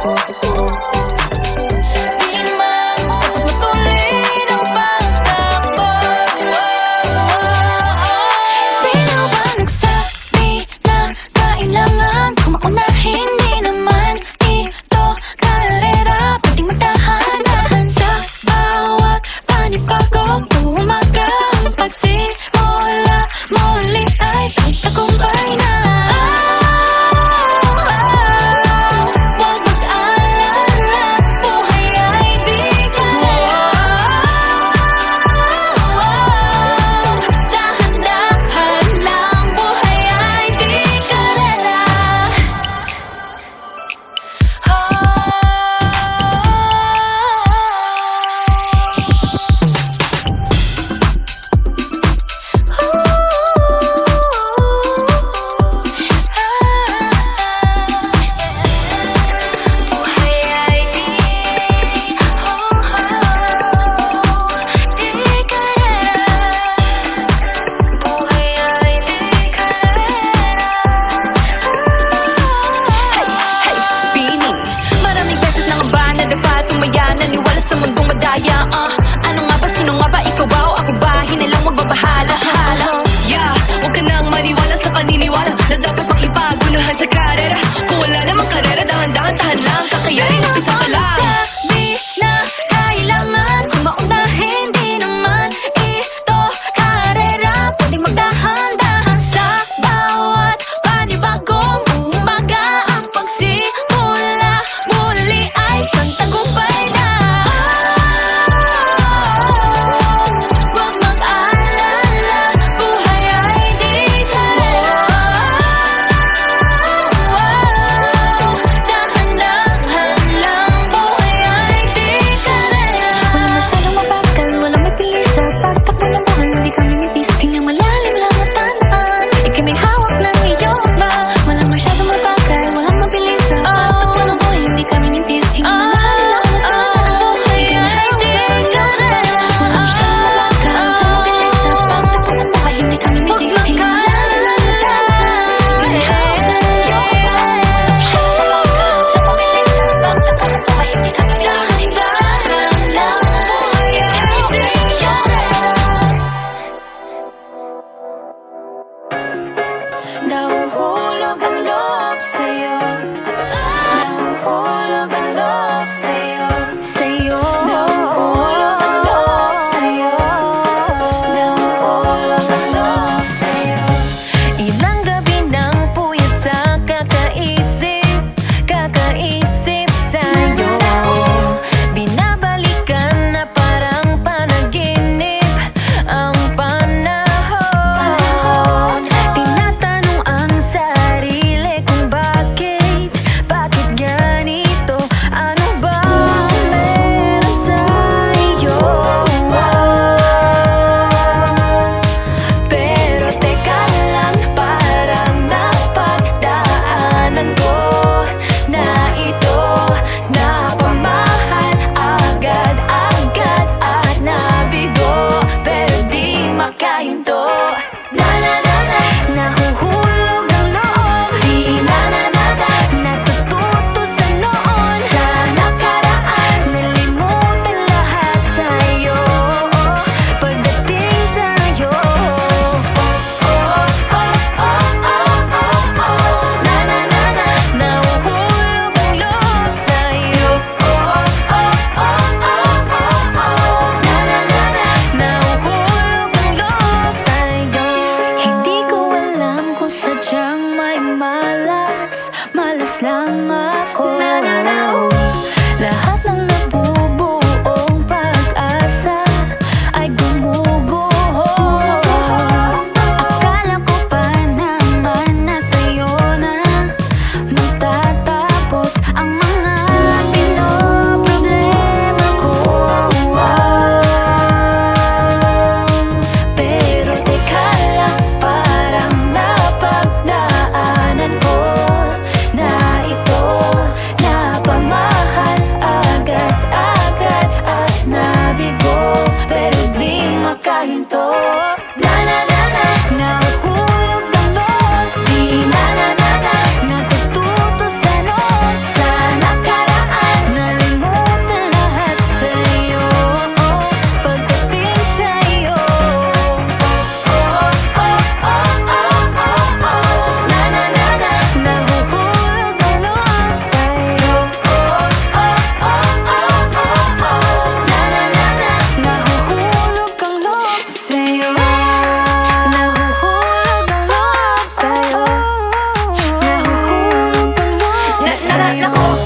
Huwag mag-alala,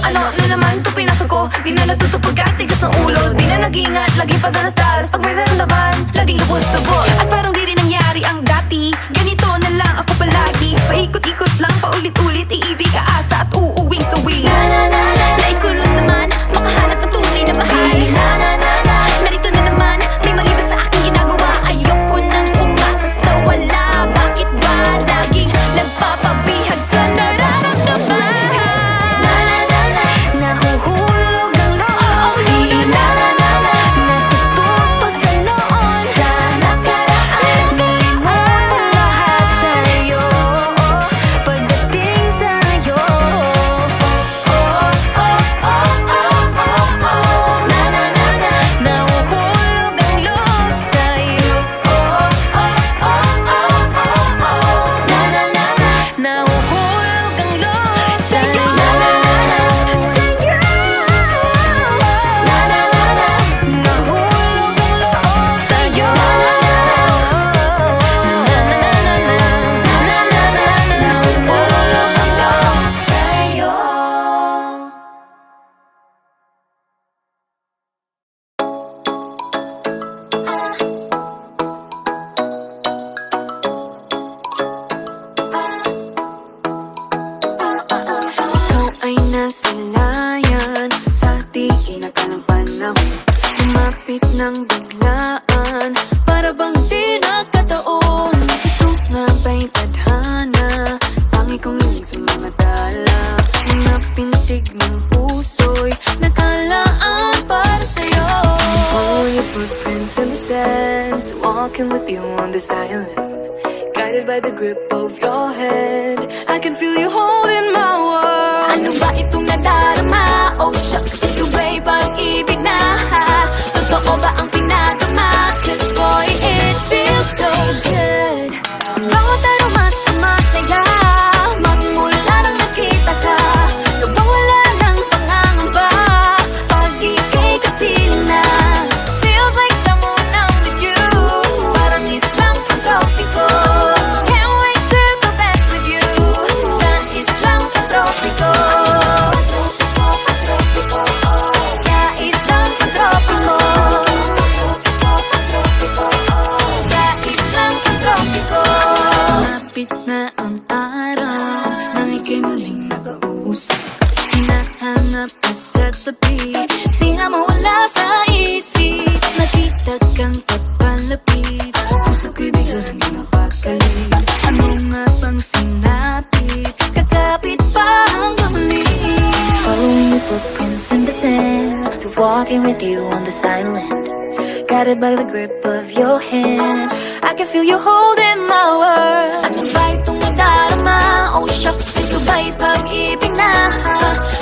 Ano na naman to pinasok ko? Di na natutupag at tigas ng ulo. Di na nag-ingat, laging padalas-dalas. Pag may naramdaman, laging lubos-lubos. At parang di rin nangyari ang dati. Ganito na lang ako palagi. Paikot-ikot lang, paulit-ulit. Iibig, aasa at uuwing sawi. Nais ko lang naman makahanap ng tunay na mahal. Narito na naman, may mali ba sa aking ginagawa? Ayoko nang umasa sa wala. Bakit ba laging nagpapabihag sa nararamdaman? Nahuhulog ang loob. Natututo sa noon, sa nakaraan. Nalimutan lahat sa'yo pagdating sa'yo. Nahuhulog ang loob sa'yo. Nahuhulog ang loob sa'yo. Nahulog ang loob sa'yo. Nahulog ang loob sa'yo. Ikaw ay nasilayan sa di inakalang panahon. Lumapit ng biglaan, para bang di nakataon. Ito nga ba'y tadhana? Tangi kong hiling sa mga dala. Mga pintig ng puso'y nakalaan para sa'yo. Follow your footprints in the sand, walking with you on this island. Guided by the grip of your hand, I can feel you holding my world. Ano ba itong nadarama? Oh shucks, ito ba'y pag-ibig na? Totoo ba ang pinadama? Cause boy, it feels so good. Bawat aroma sumasaya, magmula nang nakita ka. Nawawala ng pangangamba, pag ika'y kapiling na. Feels like someone I'm with you, parang islang pagtropiko. Can't wait to go back with you, sa islang pagtropiko. Sa islang pagtropiko. Sa islang pagtropiko. Malapit na ang araw nang ika'y muling nag-uusap. Hinahanap ka sa tabi, di na mawala sa isip. Nakita kang papalapit, puso ko'y bigla lang napakalit. Ano nga bang sinapit? Kakapit pa hanggang muli. Following your footprints in the sand, to walking with you on this island. Guided by the grip of your hand, I can feel you holding my world. Ano ba itong nadarama? Oh shucks, ito ba'y pag-ibig na?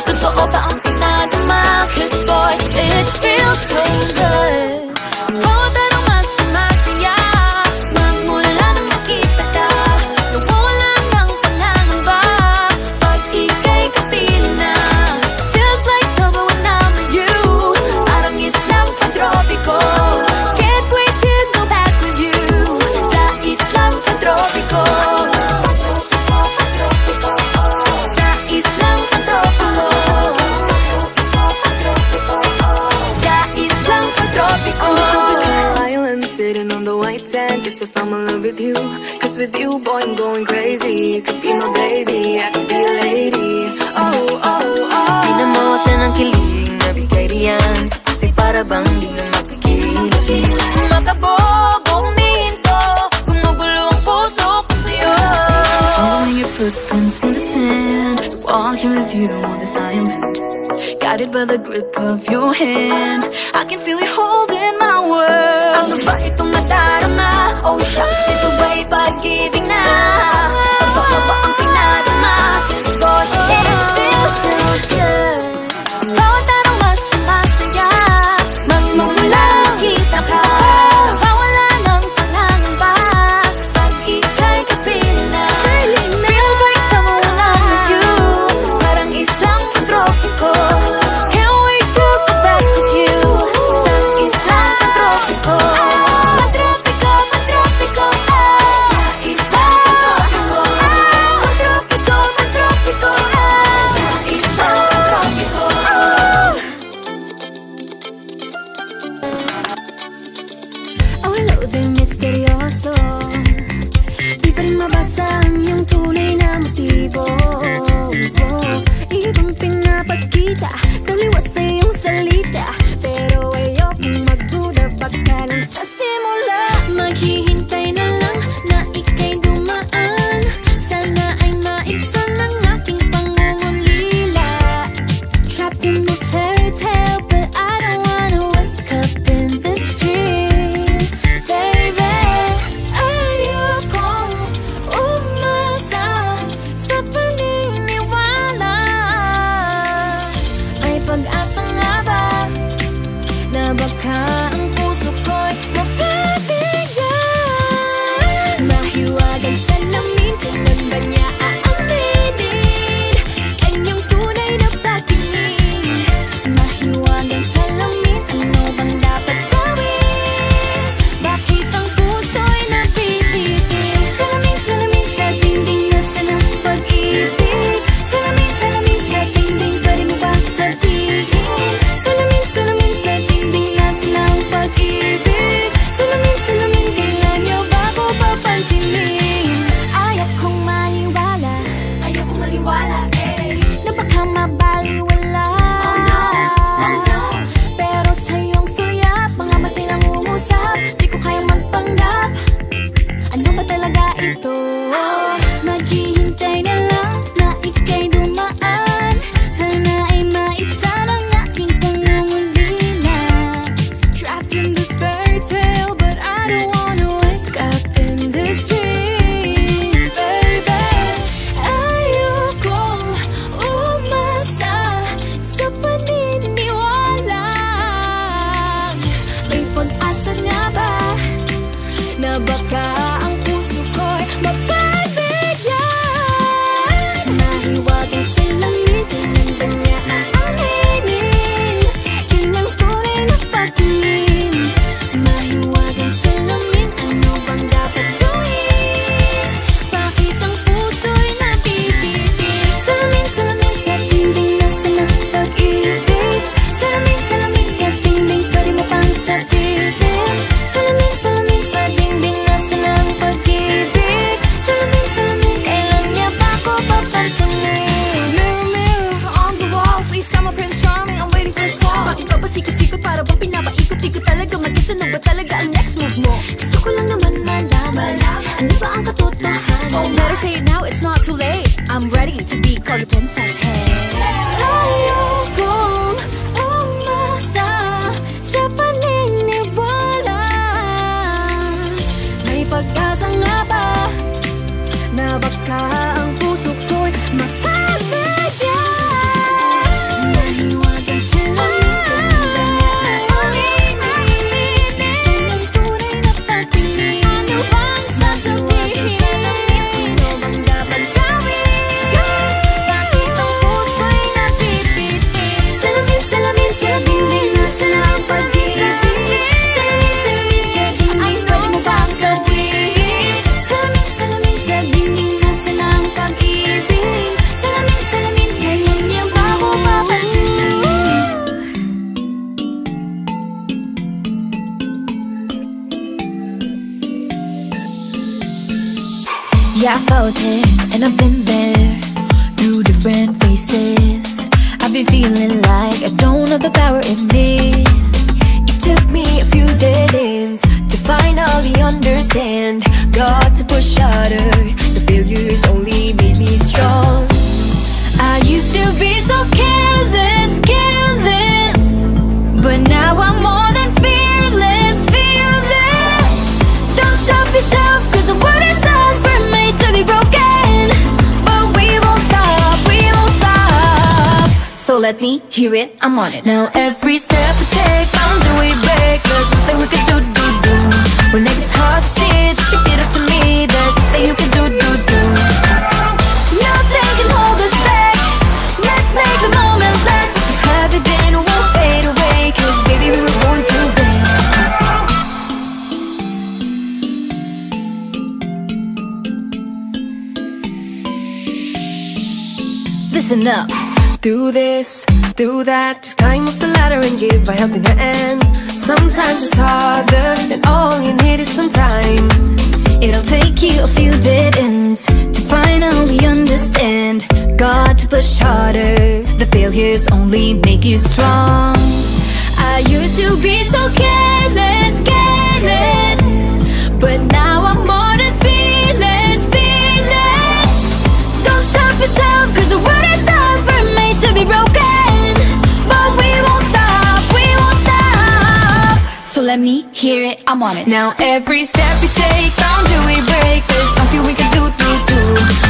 Totoo ba ang pinadama? Cause boy, it feels so good. Bawat aroma sumasaya, magmula nang makita ka. Nawawala ng pangangamba, pag ika'y kapiling na. Feels like summer when I'm with you, parang islang pagtropiko. Can't wait to go back with you, sa islang pagtropiko. Sa islang pagtropiko. Sa islang pagtropiko. On the tropical island, sitting on the white sand, guess if I'm in love with you. Cause with you, boy, I'm going crazy. You could be my baby, I could be a lady. Oh, oh, oh. Di na mawata ng kilig na bigay riyan, kasi para bang di na mapigil. Makabog o huminto, gumugulo ang puso ko sa'yo. Following your footprints in the sand, walking with you on this island. Guided by the grip of your hand, I can feel you holding my world. Ano ba itong nadarama? Oh shucks, ito ba'y pag-ibig na? Totoo ba ang pinadama? Cause boy, it feels so good. Bawat aroma sumasaya, magmumula nakita ka. Nawawala ng pangangamba, pag ika'y kapiling na. Feels like someone I'm with you, parang islang pagtropiko. Can't wait to go back with you, sa islang pagtropiko. Pagtropiko, pagtropiko, sa islang pagtropiko. in this fairy tale, but I don't wanna wake up in this dream, baby. Ayokong umasa sa paniniwala. May pag-asa nga ba na baka ang puso ko'y mapabigyan? Mahiwagang salamin, kailan ba niya aaminin kanyang tunay na patingin? Mahiwagang salamin, ano bang dapat gawin? Bakit ang puso'y napipitin? Salamin, salamin sa dingding, nasa ng pag-ibig. Salamin, salamin sa dingding, pwede mo ba sabihin? Salamin, salamin sa dingding, nasa ng pag-ibig. Salamin, salamin, kailan niyo ba ko papansinin? Ayokong maniwala, na baka mabaliwala. Oh no, pero sa iyong suyap, mga matay nangungusap, di ko kayang magpanggap. Ano ba talaga ito? Maghihintay na lang na ika'y dumaan. Sana ay maibsan ang aking pangungulina. Trapped in this fairy tale, but I don't wanna wake up in this dream, baby. Ayokong umasa sa paniniwala. May pag-asa nga ba na baka ang puso ko'y mapabigyan? Mahiwagang salamin, kailan ba niya aaminin kanyang tunay na patingin? Mahiwagang salamin, ano bang dapat gawin? Bakit ang puso'y napipitin? Salamin, salamin sa dingding, nasa ng pag-ibig. Salamin, salamin sa dingding, pwede mo pang sabihin? Salamin, salamin sa dingding, nasa ng pag-ibig. Salamin, salamin, kailan niya ba ko papansinin? Mirror, mirror on the wall, please tell my Prince Charming I'm waiting for his call. Bakit ba pasikot-sikot, para bang pinapaikot-ikot talaga? Mag-isa na ba talaga ang next move mo? Gusto ko lang naman malaman, ano ba ang katotohanan? Oh, better say it now, it's not too late. I'm ready to be called your princess, hey. Ayokong umasa sa paniniwala. May pag-asa nga ba na baka ang puso ko'y mapabigyan? Mahiwagang salamin, kailan ba niya aaminin kanyang tunay na patingin? Ano bang sasabihin? Ano bang dapat gawin? Bakit ang puso'y napipitin? Salamin, salamin sa dingding, nasa ng pag-ibig. Salamin, salamin sa dingding, pwede mo bang sabihin? Salamin, salamin sa dingding, nasa ng pag-ibig. Salamin, salamin, kailan niya ba ko papansinin? Yeah, I felt it, and I've been there through different faces. I've been feeling like I don't have the power in me. It took me a few dead ends to finally understand. Got to push harder, the failures only made me strong. I used to be so careless, careless, but now I'm more than fearless, fearless. Don't stop yourself, cause the world is ours, we're made to be broken. But we won't stop, we won't stop. So let me hear it, I'm on it. Now every step we take, boundary we break. There's nothing we can do. When it gets hard to see, just repeat it to me. There's nothing you can do. Nothing can hold us back. Let's make the moment last. What you have within won't fade away, cause baby we were born to win. Listen up. Do this, do that, just climb up the ladder and give a helping hand. Sometimes it's harder, and all you need is some time. It'll take you a few dead ends to finally understand. Got to push harder, the failures only make you strong. I used to be so careless, careless, but now I'm more than fearless, fearless. Don't stop yourself, cause the world is ours, we're made to be broken. But let me hear it, I'm on it. Now every step we take, boundary we break. There's nothing we can do.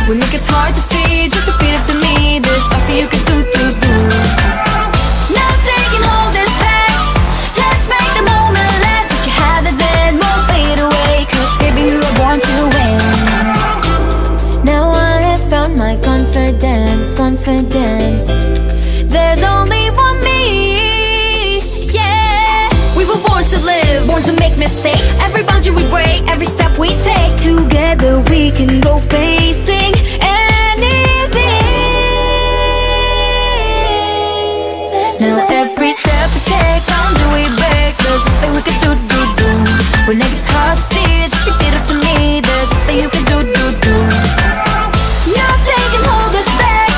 When it gets hard to see, just repeat it to me. There's nothing you can do. Nothing can hold us back. Let's make the moment last. Let you have it, then won't fade away. Cause baby, we were born to win. Now I have found my confidence. There's only one me, yeah. We were born to live, Born to make mistakes. every boundary we break, every step we take. Together we can go facing anything. Now every step we take, boundary we break. There's nothing we can do. When it gets hard to see, just repeat it to me. There's nothing you can do. Nothing can hold us back.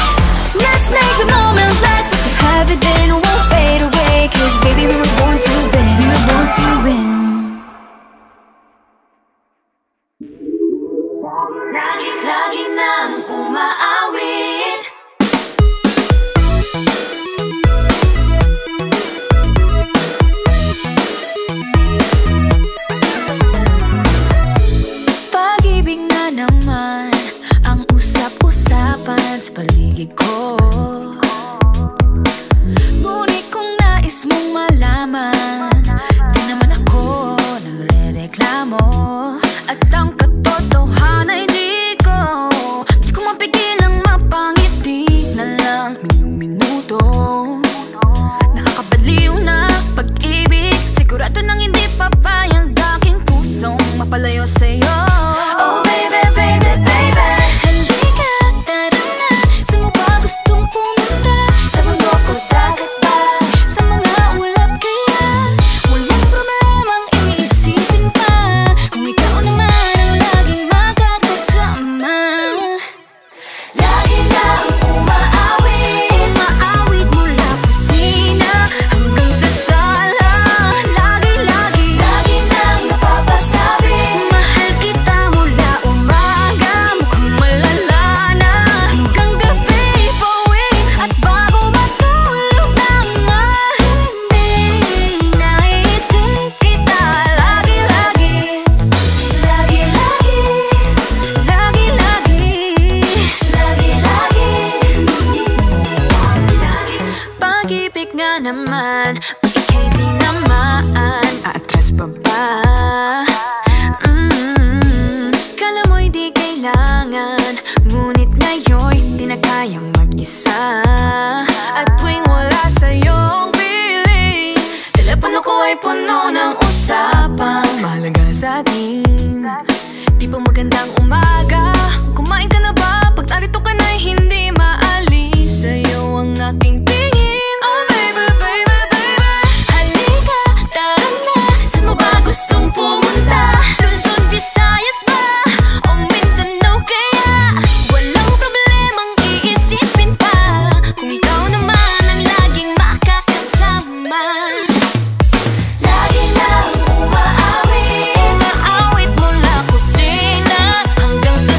Let's make the moment last. Let you have it, then it won't fade away. Cause baby, we were born to win. We were born to win. Lagi nang umaawit. Pag-ibig na naman ang usap-usapan sa paligid ko. Ngunit kung nais mong malaman, di naman ako nagre-reklamo. At ang katotohanan di ko mapigilang mapangiti na lang minuto. Nakakabaliw na pag-ibig, sigurado nang hindi papayag aking pusong mapalayo sa'yo. Oh baby, baby, baby. Halika, tara na. Saan mo ba gustong pumunta? Sa mundo ko dagat ba? Sa mga ulap kaya walang problemang iisipin pa. Kung ikaw naman ang laging makakasama. Lagi nang umaawit. Umaawit mula kusina hanggang sa sala. Lagi-lagi Lagi nang napapasabi. mahal kita mula umaga, mukhang malala na hanggang gabi. Pauwi at bago matulog nang mahimbing, naisip kita lagi-lagi. Lagi-lagi. Pag-ibig nga naman, ika'y di naman aatras pa ba? Kala mo'y di kailangan, ngunit ngayon'y di na kayang mag-isa. At tuwing wala sa'yong piling, telepono ko ay puno ng usapang mahalaga sa atin. Di pa magandang umaga, kumain ka na ba? Pag narito ka na'y hindi maalis sa'yo ang aking tingin. Oh baby, baby, baby. Halika, tara na. Saan mo ba gustong pumunta? Luzon, Visayas ba? O Mindanao kaya? Walang problemang iisipin pa. Kung ikaw naman ang laging makakasama. Lagi nang umaawit. Umaawit mula kusina hanggang sa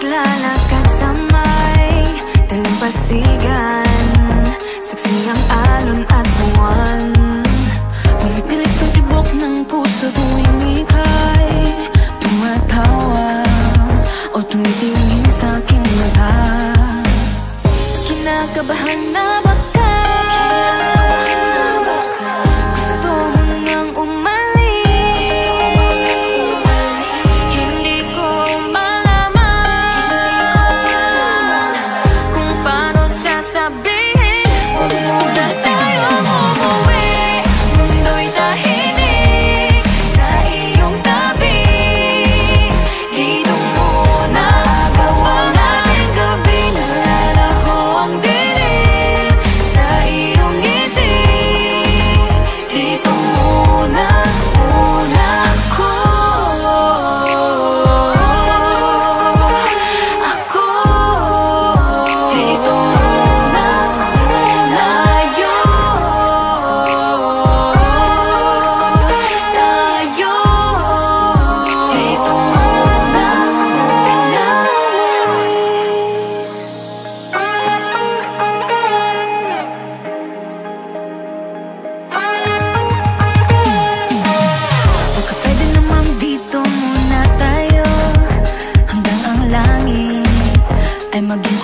lalakad sa may dalampasigan, saksi ang alon at buwan. Pumipilis ang tibok ng puso tuwing ika'y tumatawa o tumitingin sa aking mata. Kinakabahan na baka gusto mo nang umalis. Hindi ko malaman kung paano sasabihin. Huwag muna tayong umuwi, mundo'y tahimik sa iyong tabi. Dito muna gawa natin gabi, nalalaho ang dilim sa iyong ngiti. Dito muna ako. Dito muna tayo. Dito muna baka pwede namang dito muna tayo hanggang ang langit ay maging